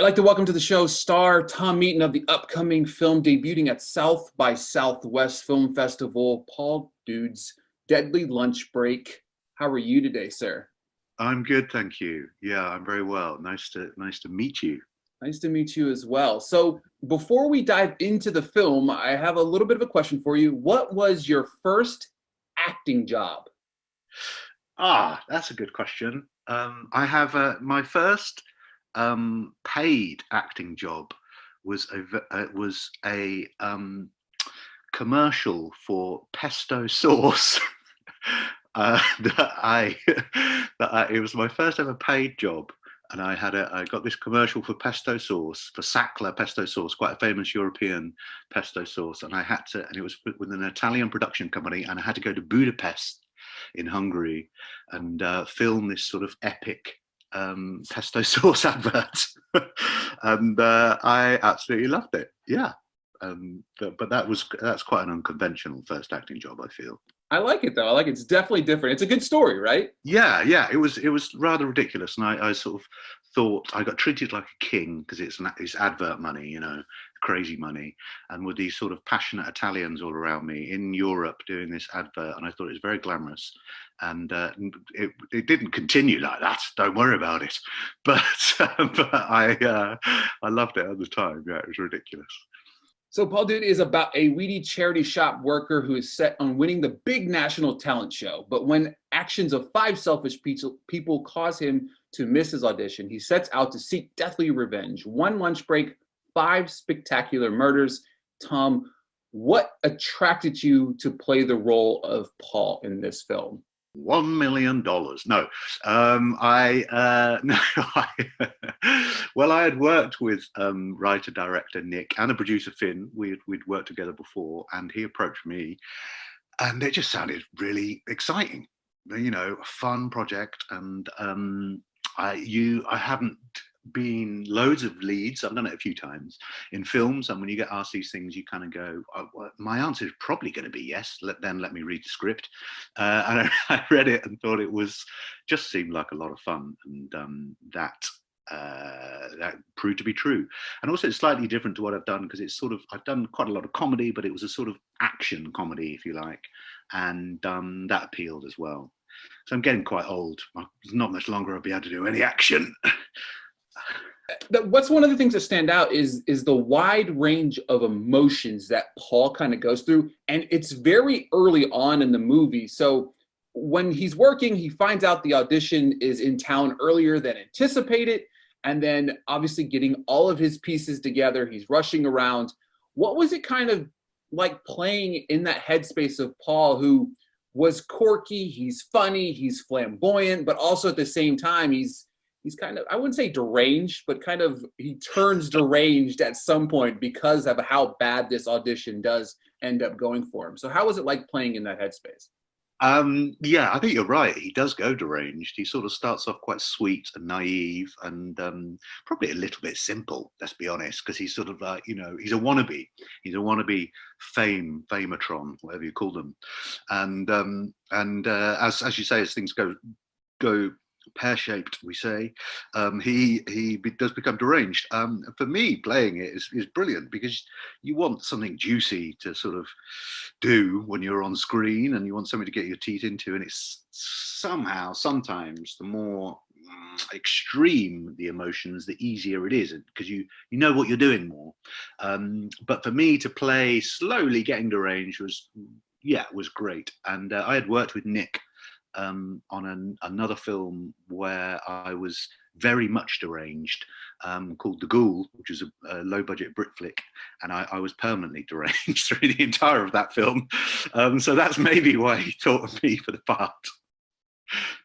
like to welcome to the show star Tom Meeten of the upcoming film debuting at South by Southwest Film Festival, Paul Dude's Deadly Lunch Break. How are you today, sir? I'm good, thank you. Yeah, I'm very well. Nice to meet you. Nice to meet you as well. So before we dive into the film, I have a little bit of a question for you. What was your first acting job? That's a good question. I have my first paid acting job was a commercial for pesto sauce. It was my first ever paid job, and I got this commercial for pesto sauce, for Sackler pesto sauce, quite a famous European pesto sauce, and it was with an Italian production company, and I had to go to Budapest in Hungary and film this sort of epic pesto sauce advert. And I absolutely loved it. Yeah. But that's quite an unconventional first acting job, I feel. I like it though. I like it. It's definitely different. It's a good story, right? Yeah. It was rather ridiculous, and I sort of thought I got treated like a king because it's advert money, crazy money, and with these sort of passionate Italians all around me in Europe doing this advert, and I thought it was very glamorous. And it didn't continue like that. Don't worry about it. But I loved it at the time. Yeah, it was ridiculous. So Paul Dude is about a weedy charity shop worker who is set on winning the big national talent show. But when actions of 5 selfish people cause him to miss his audition, he sets out to seek deathly revenge. 1 lunch break, 5 spectacular murders. Tom, what attracted you to play the role of Paul in this film? $1 million. No, well, I had worked with writer director Nick and a producer Finn. We'd worked together before, and he approached me, and it just sounded really exciting. A fun project, and I haven't been loads of leads. I've done it a few times in films, and when you get asked these things, you kind of go, well, my answer is probably going to be yes. Let me read the script, and I read it and thought it just seemed like a lot of fun, and that proved to be true. And also, it's slightly different to what I've done because I've done quite a lot of comedy, but it was a sort of action comedy, if you like, and that appealed as well. So I'm getting quite old. There's not much longer I'll be able to do any action. What's one of the things that stand out is the wide range of emotions that Paul kind of goes through, and it's very early on in the movie. So when he's working, he finds out the audition is in town earlier than anticipated, and then obviously getting all of his pieces together, he's rushing around. What was it kind of like playing in that headspace of Paul, who was quirky, he's funny, he's flamboyant, but also at the same time he's kind of, I wouldn't say deranged, but kind of he turns deranged at some point because of how bad this audition does end up going for him. So how was it like playing in that headspace? Yeah, I think you're right. He does go deranged. He sort of starts off quite sweet and naive, and probably a little bit simple, let's be honest, because he's sort of like, he's a wannabe. He's a wannabe famatron, whatever you call them. And as you say, as things go pear-shaped, we say, he does become deranged. For me, playing it is brilliant because you want something juicy to sort of do when you're on screen, and you want something to get your teeth into, and it's sometimes the more extreme the emotions, the easier it is, because you know what you're doing more. But for me to play slowly getting deranged was great. And I had worked with Nick on another film where I was very much deranged, called The Ghoul, which is a low-budget Brit flick, and I was permanently deranged through the entire of that film. So that's maybe why he thought of me for the part.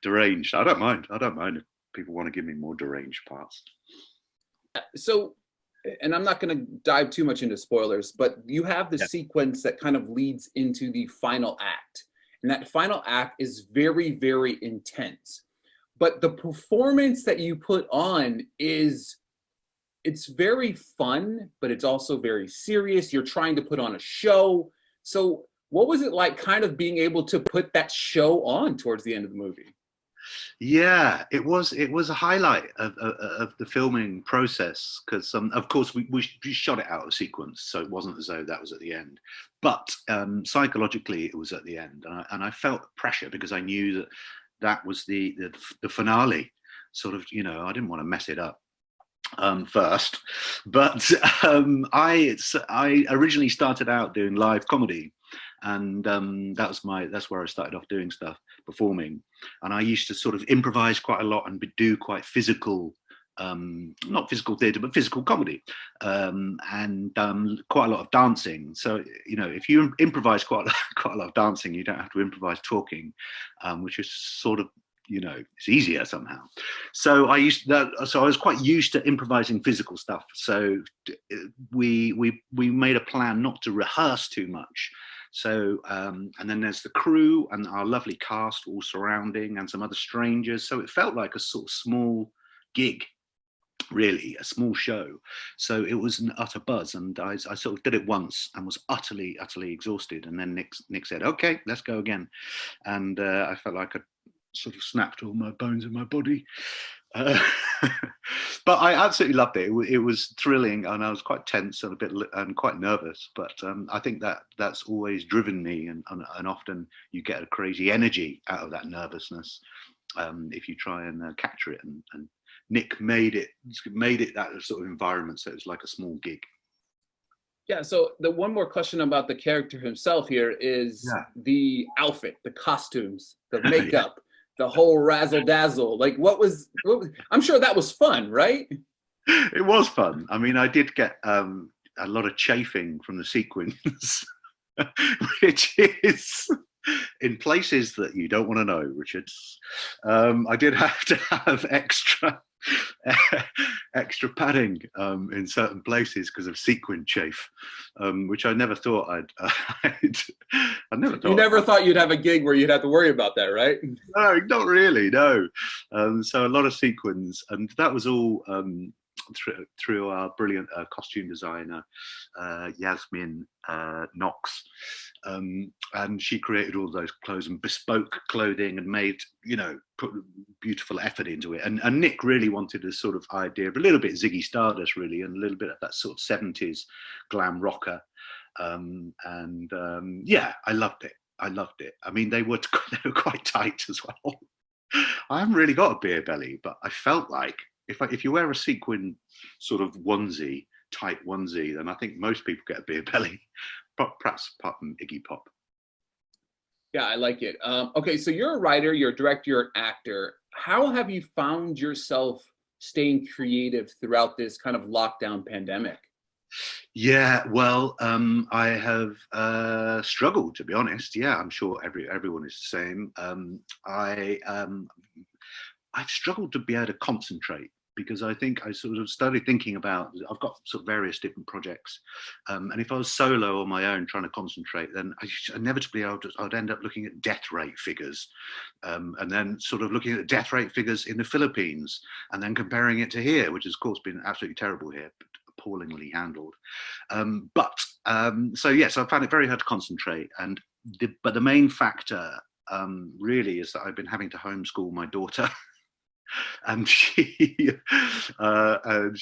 Deranged. I don't mind if people want to give me more deranged parts. So, and I'm not going to dive too much into spoilers, but you have the sequence that kind of leads into the final act. And that final act is very, very intense. But the performance that you put on it's very fun, but it's also very serious. You're trying to put on a show. So what was it like kind of being able to put that show on towards the end of the movie? Yeah, it was a highlight of the filming process because of course we shot it out of sequence, so it wasn't as though that was at the end, but psychologically it was at the end, and I felt pressure because I knew that that was the finale. Sort of, I didn't want to mess it up first, but I originally started out doing live comedy, and that's where I started off doing stuff, performing, and I used to sort of improvise quite a lot and do quite physical, not physical theatre but physical comedy, and quite a lot of dancing. So if you improvise quite a lot of dancing, you don't have to improvise talking, which is sort of, it's easier somehow. So I was quite used to improvising physical stuff. So we made a plan not to rehearse too much. So and then there's the crew and our lovely cast all surrounding, and some other strangers. So it felt like a sort of small gig, really, a small show. So it was an utter buzz, and I sort of did it once and was utterly exhausted. And then Nick said, "Okay, let's go again," and I felt like I sort of snapped all my bones in my body. But I absolutely loved it. It was thrilling, and I was quite tense and and quite nervous. But I think that's always driven me, and often you get a crazy energy out of that nervousness if you try and capture it. And Nick made it that sort of environment, so it's like a small gig. Yeah, so the one more question about the character himself here is the outfit, the costumes, the makeup, the whole razzle dazzle. Like what was I'm sure that was fun, right? It was fun. I mean, I did get a lot of chafing from the sequins, which is in places that you don't want to know, Richard. I did have to have extra padding in certain places because of sequin chafe, which I never thought I never thought. You never thought you'd have a gig where you'd have to worry about that, right? No, not really, no. So a lot of sequins, and that was all through our brilliant costume designer, Yasmin Knox. And she created all those clothes and bespoke clothing and made, put beautiful effort into it. And Nick really wanted a sort of idea of a little bit Ziggy Stardust, really, and a little bit of that sort of 70s glam rocker. Yeah, I loved it. I mean, they were quite tight as well. I haven't really got a beer belly, but I felt like if you wear a sequin sort of onesie, tight onesie, then I think most people get a beer belly. Perhaps apart from Iggy Pop. Yeah, I like it. Okay, so you're a writer, you're a director, you're an actor. How have you found yourself staying creative throughout this kind of lockdown pandemic? Yeah, well, I have struggled, to be honest. Yeah, I'm sure everyone is the same. I've struggled to be able to concentrate, because I think I sort of started thinking about, I've got sort of various different projects, and if I was solo on my own trying to concentrate, then inevitably I'd end up looking at death rate figures, and then sort of looking at death rate figures in the Philippines, and then comparing it to here, which has of course been absolutely terrible here, but appallingly handled. So yes, I found it very hard to concentrate, but the main factor really is that I've been having to homeschool my daughter. And she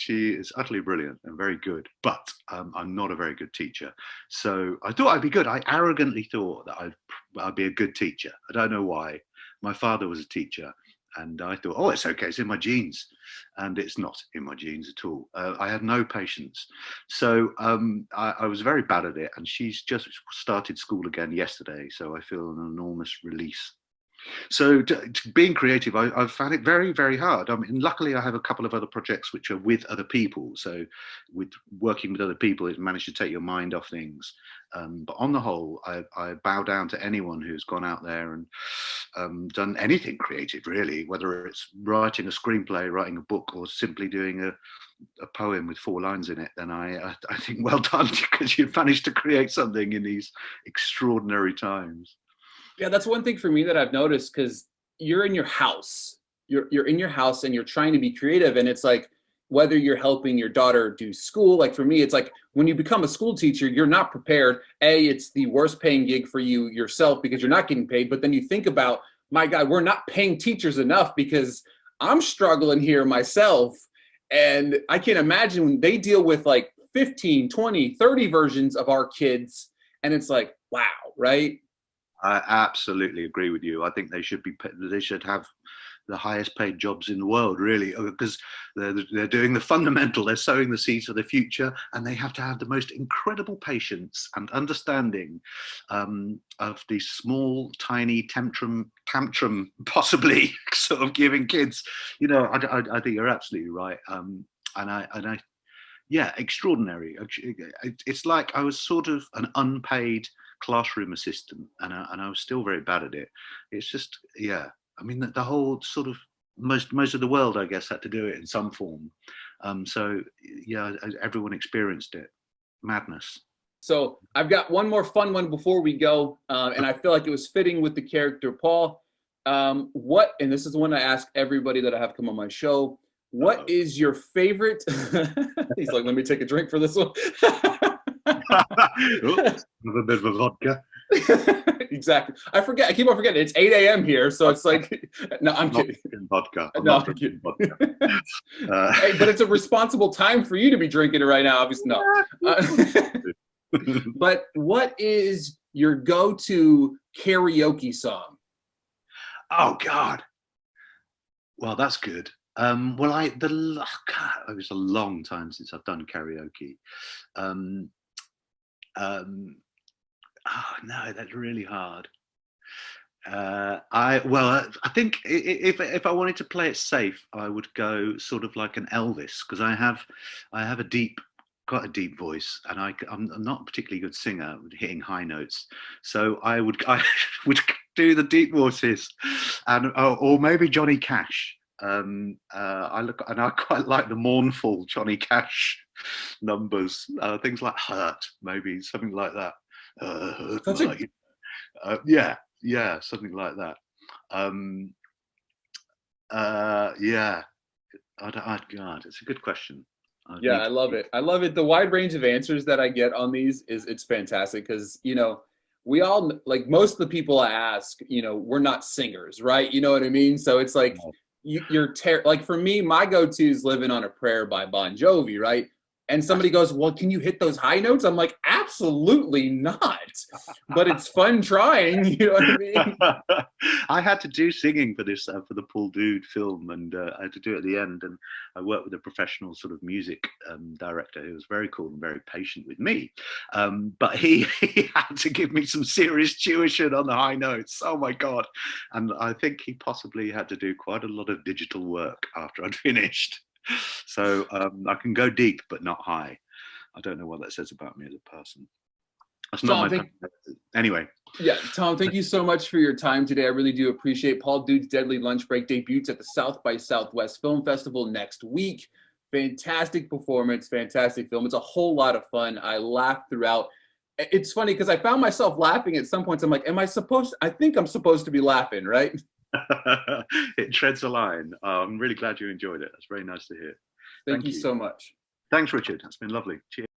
is utterly brilliant and very good, but I'm not a very good teacher. So I thought I'd be good. I arrogantly thought that I'd be a good teacher. I don't know why. My father was a teacher, and I thought, oh, it's okay, it's in my genes. And it's not in my genes at all. I had no patience. So I was very bad at it, and she's just started school again yesterday, so I feel an enormous release. So being creative, I've found it very, very hard. I mean, luckily I have a couple of other projects which are with other people. So with working with other people, it's managed to take your mind off things. But on the whole, I bow down to anyone who's gone out there and done anything creative, really, whether it's writing a screenplay, writing a book, or simply doing a poem with 4 lines in it. Then I think well done, because you've managed to create something in these extraordinary times. Yeah, that's one thing for me that I've noticed, because you're in your house. You're in your house and you're trying to be creative, and it's like, whether you're helping your daughter do school, like for me, it's like when you become a school teacher, you're not prepared. It's the worst paying gig for you yourself because you're not getting paid. But then you think about my God, we're not paying teachers enough because I'm struggling here myself. And I can imagine when they deal with like 15, 20, 30 versions of our kids. And it's like, wow, right? I absolutely agree with you. I think they should have the highest paid jobs in the world, really, because they're doing the fundamental, they're sowing the seeds for the future, and they have to have the most incredible patience and understanding of these small, tiny tantrum, possibly sort of giving kids. You know, I think you're absolutely right, yeah, extraordinary. It's like I was sort of an unpaid classroom assistant, and I was still very bad at it. It's just, yeah. I mean, the whole sort of most of the world, I guess, had to do it in some form. So yeah, everyone experienced it. Madness. So I've got one more fun one before we go, and I feel like it was fitting with the character Paul. What, and this is the one I ask everybody that I have come on my show. What is your favorite? He's like, let me take a drink for this one. Oops, a bit of a vodka. Exactly. I forget. I keep on forgetting. It's 8 a.m. here, so it's like, no, I'm kidding. Vodka. No, I'm kidding. Vodka. Hey, but it's a responsible time for you to be drinking it right now. Obviously, no. But what is your go-to karaoke song? Oh God. Well, that's good. God, it was a long time since I've done karaoke. Oh no, that's really hard. I think if I wanted to play it safe, I would go sort of like an Elvis, because I have quite a deep voice, and I'm not a particularly good singer with hitting high notes. So I would do the deep voices, and or maybe Johnny Cash. I quite like the mournful Johnny Cash numbers, things like Hurt, maybe something like that. Yeah, something like that. Yeah, God, it's a good question. Yeah, I love it. I love it. The wide range of answers that I get on these it's fantastic, because we all, like, most of the people I ask, we're not singers, right? You know what I mean? So it's like like for me, my go-to is Living on a Prayer by Bon Jovi, right? And somebody goes, well, can you hit those high notes? I'm like, absolutely not. But it's fun trying. You know what I mean? I had to do singing for this, for the Paul Dude film, and I had to do it at the end. And I worked with a professional sort of music director who was very cool and very patient with me. But he had to give me some serious tuition on the high notes. Oh my God. And I think he possibly had to do quite a lot of digital work after I'd finished. So I can go deep but not high. I don't know what that says about me as a person. That's not my anyway. Yeah, Tom, thank you so much for your time today. I really do appreciate. Paul Dude's Deadly Lunch Break debuts at the South by Southwest Film Festival next week. Fantastic performance, fantastic film. It's a whole lot of fun. I laughed throughout. It's funny because I found myself laughing at some points. I'm like, I think I'm supposed to be laughing, right? It treads a line. I'm really glad you enjoyed it. That's very nice to hear. Thank you so much. Thanks, Richard. That's been lovely. Cheers.